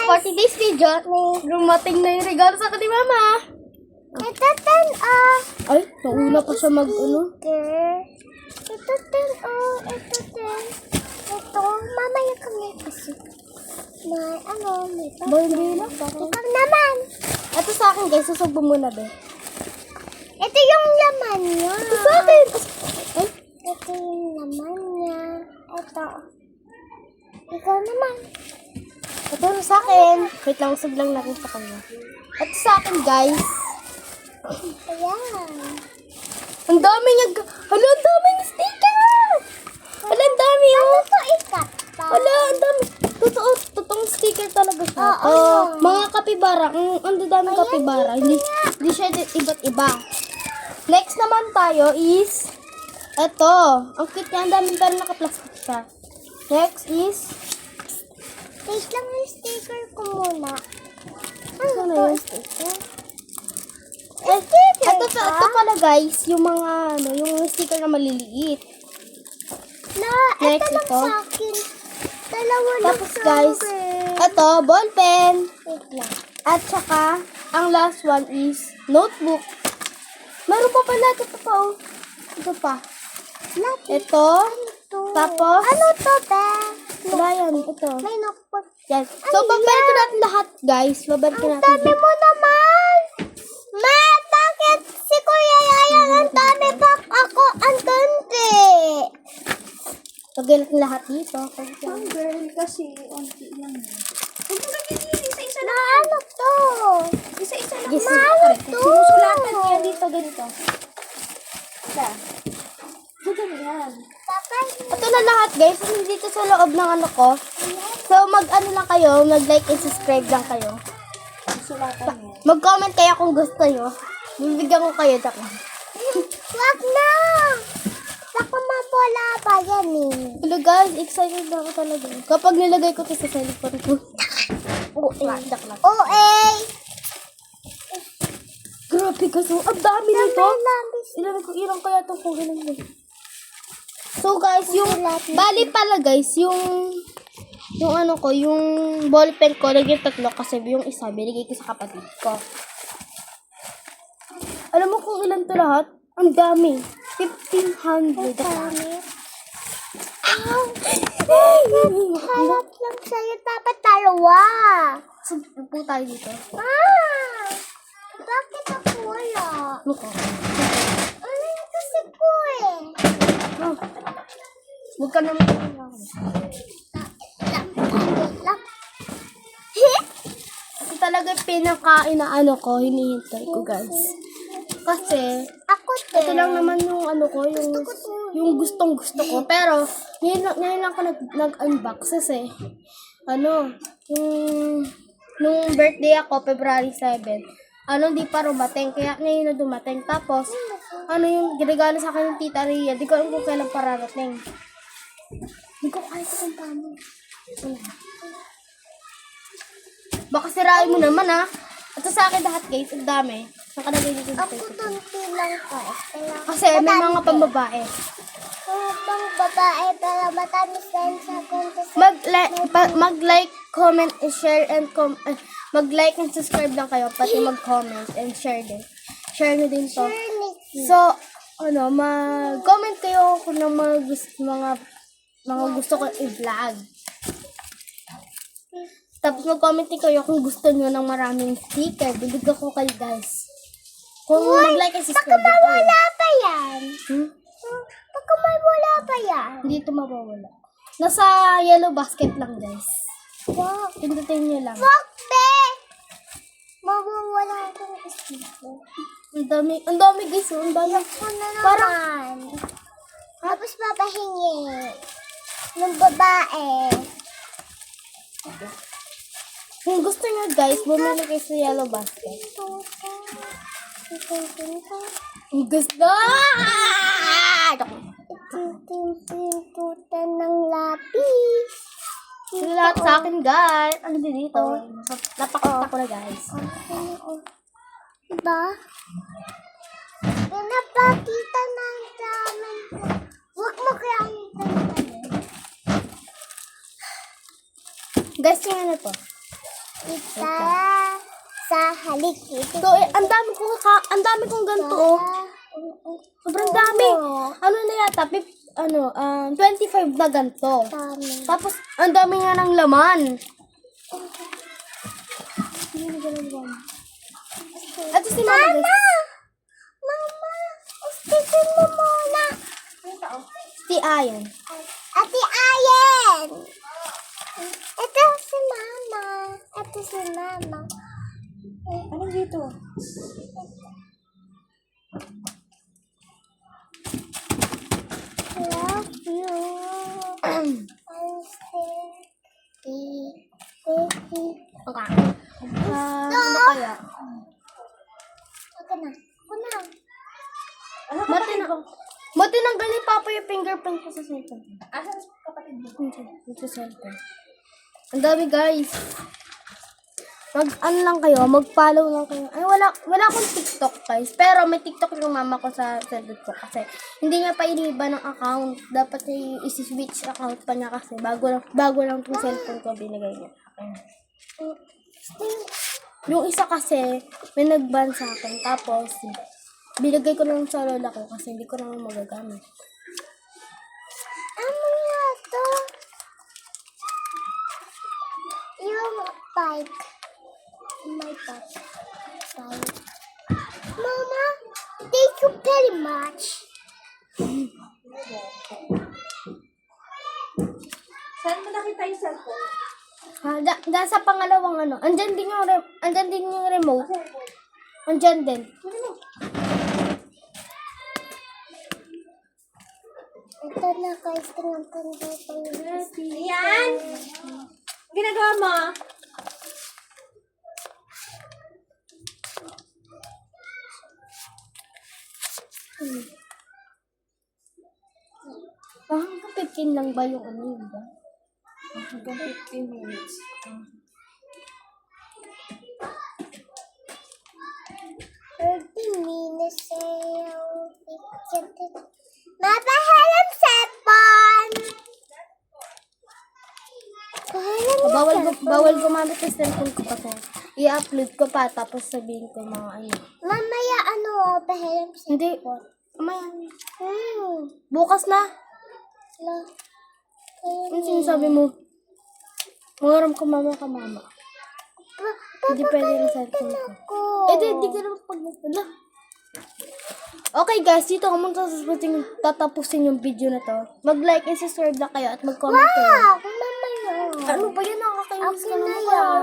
for today's video, dumating na yung regalo sa akin ni Mama. Ito 10 oh. Ay, nauna pa siya mag-ano. Ito 10 oh. Ito 10. Ito, mamaya kami kasi. May may Boy, hindi na. ikaw naman. Ito sa akin guys, susugbo muna be. Ito yung laman niya. Ito sa akin. Ay, Ito yung laman niya. Ito. Ikaw naman. ito na sa akin. Wait lang, usog lang natin sa kanya. Ito sa akin guys. Ayan. Ang dami niya. Hala, ang dami ng sticker. Hala, ang dami oh. Ito ikat pa. Wala, ang dami. Totoong sticker talaga siya. Oo. Mga kapibara. Ang daming kapibara. Hindi siya iba't iba. Next naman tayo is eto. Ang cute niya. Ang daming pero naka-plastic siya. Next is Wait lang yung sticker ko muna. ano Ano yun? to? Sticker? Ito pala guys, yung mga yung sticker na maliliit. Ito Next, lang ito. sa akin. Dalawa lang Tapos sa guys, akin. ito, ball pen. Wait lang. At saka, ang last one is notebook. Meron pa pala, ito pa oh. Ito pa. Ito. Ito. Tapos, Ano to, be? wala yan, ito. May notebook. Yan. So, Ano babalikan yan? natin lahat, guys. Babalikan Ang natin. dami mo naman! Ma, bakit si Kuya Yaya ang dami pa ako ang dandi? Lagyan natin lahat dito. Girl, kasi onti lang. Huwag mo ganyan, isa-isa Na lang. ano to? Isa-isa lang. Yes, Ano to? Sinusulatan niya dito, ganito. Isa. Ganyan. Tapos, Ito na lahat, guys. Dito sa loob ng ano ko. So, mag-ano lang kayo. Mag-like and subscribe lang kayo. Sulatan niya. Mag-comment kayo kung gusto nyo. Bibigyan ko kayo. wag na! Baka mawala pa yan eh. Hello guys, excited na ako talaga. Kapag nilagay ko ito sa cellphone ko. Oo, joke lang. OA! Grabe kasi, ang dami nito. Labis. Ilang kaya itong kuha lang mo. So guys, yung, bali pala guys, yung ano ko, yung ballpen ko, naging 3 kasi yung isa, binigay ko sa kapatid ko. Alam mo kung ilan to lahat? Ang dami. 1,500. Harap lang sa'yo. Dapat dalawa. So, po tayo dito. Bakit ako wala? Ano ko? Ano yung kasi ko eh? Oh. Huwag ka naman. Lang. Kasi talaga pinakain na ano ko, hinihintay ko guys. Kasi, Ako din. ito lang naman yung ano ko, yung gustong gusto ko. Pero, ngayon lang ako nag-unbox kasi, nung birthday ako, February 7, di pa dumating. Kaya ngayon na dumating. Tapos, yung regalo sa akin ng Tita Ria, di ko alam kung kailan pararating. Di ko kaya kung paano. Baka sirain mo naman Ito sa akin lahat guys, ang dami. Nakalagay dito sa Ako Facebook. tunti lang ko. Kasi may mga pambabae. Pang babae para matamis din sa contest. Mag-like, comment, and share, and mag-like and subscribe lang kayo, pati mag-comment and share din. Share nyo din to. So, mag-comment kayo kung ng mga gusto ko i-vlog. Tapos mag-comment din kayo kung gusto nyo ng maraming sticker. Bibigyan ko kayo guys. Kung mag-like and subscribe. Baka mawala pa yan. Hmm? Baka mawala pa yan. Hindi ito mawawala. Nasa yellow basket lang guys. Wow. Pindutin nyo lang. Fuck, be! Mawawala akong sticker. Ang dami guys. Ang dami. Ako na naman. Tapos papahingi. Ng babae. Kung gusto nyo guys, bumili kayo sa yellow basket. Kung gusto! Pintutan ng lapis. Sila lahat sa akin guys. Ano din dito? Napakita ko na guys. Diba? Pinapakita ng dami. Huwag mo kaya ang Guys, yung ano to? Ika sa halik. So, ang dami kong ganito, oh. Sobrang dami. Ano na yata, 25 na ganito. Dami. Tapos, ang dami nga ng laman. Ito si Mama, guys. Mama! Ustisin mo muna. Si Ayan. Ate Ayen! Ito si Mama. Ito si Mama. Ano dito? Love you. I'm still Ano kaya? Okay na. Ako na. Ano Mati na. Mati nanggal ni Papa yung fingerprint ko sa cellphone. Asan kapatid mo? Sa cellphone. Ang dami, guys. Ano lang kayo, mag-follow lang kayo. Ay, wala akong TikTok, guys. Pero may TikTok yung mama ko sa cellphone ko kasi hindi niya pa iniba ng account. Dapat niya isi-switch account pa niya kasi bago lang yung cellphone ko binigay niya. Ayan. Yung isa kasi, may nag-ban sa akin. Tapos, binigay ko lang sa lola ko kasi hindi ko naman magagamit. Ano nga to? Yung bike. My bike. Mama, thank you very much. Saan mo nakita yung cellphone? Dahil sa pangalawang ano, andyan din yung remote. Andyan din. Ito na guys, tingnan ko dito yung Yan! Ginagawa mo? Hanggang 15 lang ba yung ano yun ba? Hanggang 15 minutes. 30 minutes sa'yo. Mapahalam cellphone! Bawal gumamit ng cellphone ko kasi i-upload ko pa tapos sabihin ko mga ano. Mamaya pahalam Hindi. cellphone. Mamaya. Hmm. Bukas na. La. Ano sinasabi mo? Mangaram ka mama. Hindi pwede yung cellphone ko. Ako. Di ka naman pag-nagpala. Okay guys, dito ako tatapusin yung video na to. Mag-like and subscribe na kayo at mag-comment kayo. Wow! Mamaya. Ano ba yan? Nakakainis ka Ako na naman. yan.